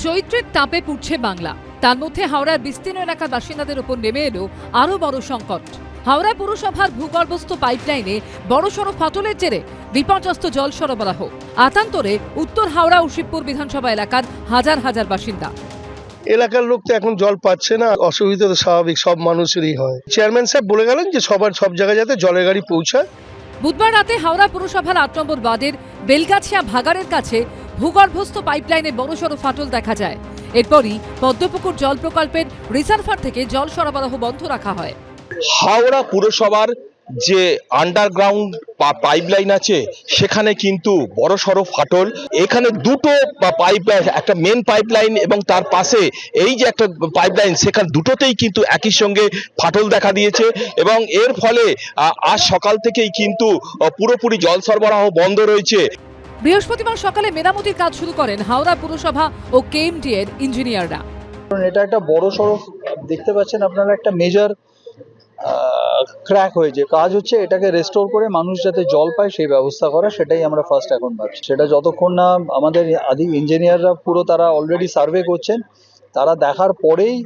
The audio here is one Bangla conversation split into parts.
চৈত্রের তাপে পুড়ছে বাংলা। তার মধ্যে হাওড়ার বিস্তীর্ণ এলাকার বাসিন্দাদের উপর নেমে এলো আরও বড় সংকট। হাওড়া পুরসভার ভূগর্ভস্থ পাইপলাইনে বড়সড় ফাটলের জেরে বিপর্যস্ত জল সরবরাহ। আতান্তরে উত্তর হাওড়া ও শিবপুর বিধানসভা এলাকার হাজার হাজার বাসিন্দা। এলাকার লোক তো এখন জল পাচ্ছে না, অসুবিধা তো স্বাভাবিক, সব মানুষেরই হয়। চেয়ারম্যান সাহেব বলে গেলেন যে সব জায়গায় যাতে জলের গাড়ি পৌঁছায়। বুধবার রাতে হাওড়া পুরসভার ৮ নম্বর ওয়ার্ডের বেলগাছিয়া ভাগাড়ের কাছে ভূগর্ভস্থ পাইপলাইনে বড়সড় ফাটল দেখা যায়। এরপরই পদ্মপুকুর জল প্রকল্পের রিজার্ভার থেকে জল সরবরাহ বন্ধ রাখা হয়। হাওড়া পুরসভার যে আন্ডারগ্রাউন্ড পাইপলাইন আছে সেখানে কিন্তু বড়সড় ফাটল। এখানে দুটো পাইপলাইন, একটা মেন পাইপলাইন এবং তার পাশে এই যে একটা পাইপলাইন, সেখানে দুটোতেই কিন্তু একই সঙ্গে ফাটল দেখা দিয়েছে এবং এর ফলে আজ সকাল থেকেই কিন্তু পুরোপুরি জল সরবরাহ বন্ধ রয়েছে। বৃহস্পতিবার সকালে মেরামতির কাজ শুরু করেন হাওড়া পুরসভা ও কেএমডি এর ইঞ্জিনিয়াররা। এটা একটা বড় সড়ক দেখতে পাচ্ছেন আপনারা, একটা মেজর ক্র্যাক হয়েছে। কাজ হচ্ছে এটাকে রেস্টোর করে মানুষ যাতে জল পায় সেই ব্যবস্থা করা, সেটাই আমরা ফার্স্ট এখন ভাবছি। সেটা যতক্ষণ না আমাদের ইঞ্জিনিয়াররা পুরো তারা অলরেডি সার্ভে করছেন, তারা দেখার পরেই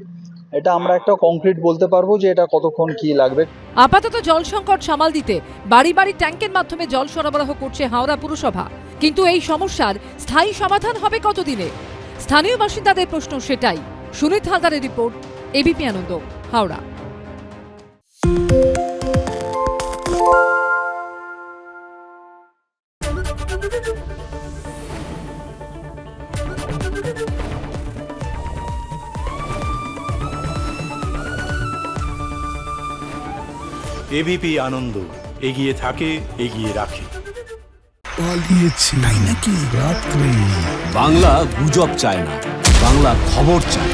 এটা আমরা একটা কংক্রিট বলতে পারবো যে এটা কতক্ষণ কি লাগবে। আপাতত জল সংকট সামাল দিতে বাড়ি বাড়ি ট্যাঙ্কের মাধ্যমে জল সরবরাহ করছে হাওড়া পুরসভা। কিন্তু এই সমস্যার স্থায়ী সমাধান হবে কতদিনে? স্থানীয় বাসিন্দাদের প্রশ্ন সেটাই। সুনীত হালদারের রিপোর্ট, এবিপি আনন্দ, হাওড়া। এবিপি আনন্দ, এগিয়ে থাকে, এগিয়ে রাখে। পালিয়েছে তাই নাকি? রাত্রে বাংলা গুজব চায় না, বাংলা খবর চায়।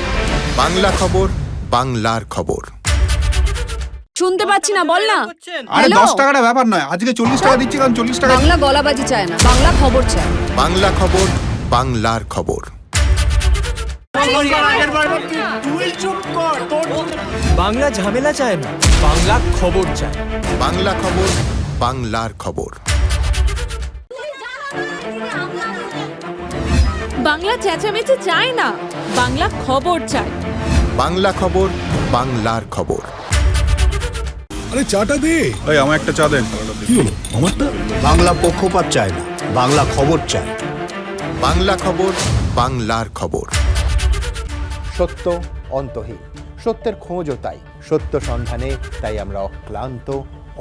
বাংলা খবর, বাংলার খবর। শুনতে পাচ্ছি না, বল না। আরে 10 টাকাটা ব্যাপার নয়, আজকে 40 টাকা দিচ্ছি, কারণ 40 টাকা। বাংলা গলাবাজি চায় না, বাংলা খবর চায়। বাংলা খবর, বাংলার খবর। বাংলা ঝামেলা চায় না, বাংলা খবর চায়। বাংলা খবর, বাংলার খবর। বাংলা চেঁচামেচি চায় না, বাংলা খবর চায়। বাংলা খবর, বাংলার খবর। আরে চাটা দে। এই আমার একটা চা দেন। কি হলো আমারটা? বাংলা পক্ষপাত চায় না, বাংলা খবর চায়। বাংলা খবর, বাংলার খবর। সত্য অন্তহীন, সত্যের খোঁজও তাই, সত্য সন্ধানে তাই আমরা অক্লান্ত,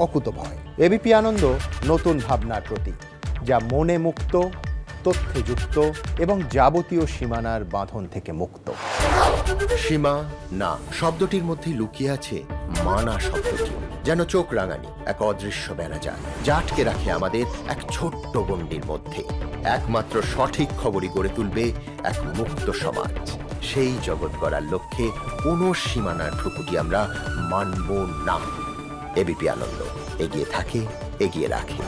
অকুতভয়। এবিপি আনন্দ নতুন ভাবনার প্রতীক, যা মনে মুক্ত, তথ্যে যুক্ত এবং যাবতীয় সীমানার বাঁধন থেকে মুক্ত। সীমা না শব্দটির মধ্যে লুকিয়ে আছে মানা শব্দটি, যেন চোখ রাঙানি এক অদৃশ্য বেড়াজাল, যা আটকে রাখে আমাদের এক ছোট্ট গণ্ডির মধ্যে। একমাত্র সঠিক খবরই গড়ে তুলবে এক মুক্ত সমাজ। সেই জগৎ গড়ার লক্ষ্যে কোনো সীমানার ঠুকুটি আমরা মানব না। এবিপি আনন্দ, এগিয়ে থাকে, এগিয়ে রাখে।